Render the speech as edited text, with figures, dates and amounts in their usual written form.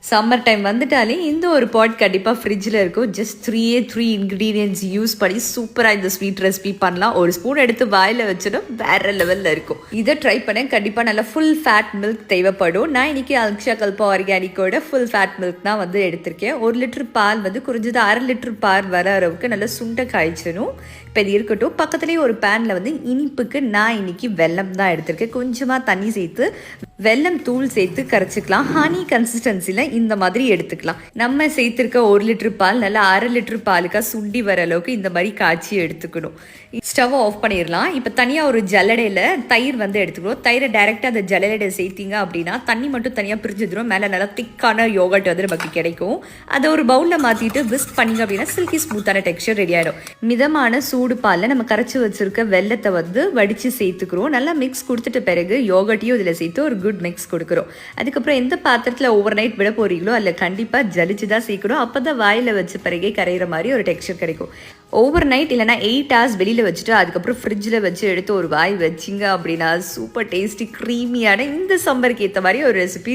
Summer time வந்துட்டாலே இந்த ஒரு பாட் கண்டிப்பாக ஃப்ரிட்ஜில் இருக்கும். ஜஸ்ட் த்ரீ இன்க்ரீடியன்ட்ஸ் யூஸ் பண்ணி சூப்பராக இந்த ஸ்வீட் ரெசிபி பண்ணலாம். ஒரு ஸ்பூன் எடுத்து வாயில் வச்சுடும் வேறு லெவலில் இருக்கும். இதை ட்ரை பண்ண கண்டிப்பாக நல்லா ஃபுல் ஃபேட் மில்க் தேவைப்படும். நான் இன்றைக்கி அக்ஷயா கல்பா ஆர்கானிக்கோட ஃபுல் ஃபேட் மில்க் தான் வந்து எடுத்திருக்கேன். 1 லிட்டர் பால் வந்து குறைஞ்சது 1/2 லிட்டர் பால் வர அளவுக்கு நல்லா சுண்டை காய்ச்சணும். இப்போ இது இருக்கட்டும். பக்கத்துலேயே ஒரு பேனில் வந்து இனிப்புக்கு நான் இன்றைக்கி வெல்லம் தான் எடுத்திருக்கேன். கொஞ்சமாக தண்ணி சேர்த்து வெல்லம் தூள் சேர்த்து கரைச்சிக்கலாம். ஹனி கன்சிஸ்டன்சியில் இந்த மாதிரி எடுத்துக்கலாம். நம்ம சேர்த்துருக்க 1 லிட்டர் பால் நல்லா 1/2 லிட்டர் பாலுக்காக சுண்டி வர அளவுக்கு இந்த மாதிரி காய்ச்சி எடுத்துக்கணும். ஸ்டவ் ஆஃப் பண்ணிடலாம். இப்போ தனியாக ஒரு ஜல்லடையில் தயிர் வந்து எடுத்துக்கணும். தயிரை டைரெக்டாக அந்த ஜல்லடையில் சேர்த்திங்க அப்படின்னா தண்ணி மட்டும் தனியாக பிரிஞ்சுதுரும். மேலே நல்லா திக்கான யோகட் வந்து நமக்கு கிடைக்கும். அதை ஒரு பவுலில் மாற்றிட்டு விஸ்க் பண்ணிங்க அப்படின்னா சில்கி ஸ்மூத்தான டெக்ஸ்சர் ரெடி ஆகிடும். மிதமான சூடு பாலில் நம்ம கரைச்சி வச்சுருக்க வெல்லத்தை வந்து வடித்து சேர்த்துக்கிறோம். நல்லா மிக்ஸ் கொடுத்துட்ட பிறகு யோகட்டையும் இதில் சேர்த்து ஒரு குட் மிக்ஸ் கொடுக்குறோம். அதுக்கப்புறம் எந்த பாத்திரத்தில் ஓவர் நைட் விட போகிறீங்களோ அதில் கண்டிப்பாக ஜலிச்சு தான் சேர்க்கணும். அப்போ தான் வாயில் வச்ச பிறகே கரைகிற மாதிரி ஒரு டெக்ஸ்சர் கிடைக்கும். ஓவர் நைட் இல்லைனா 8 hours வெளியில் வச்சுட்டு அதுக்கப்புறம் ஃப்ரிட்ஜில் வச்சு எடுத்து ஒரு வாய் வச்சிங்க அப்படின்னா சூப்பர் டேஸ்டி க்ரீமியான இந்த சம்மருக்கு ஏற்ற மாதிரி ஒரு ரெசிபி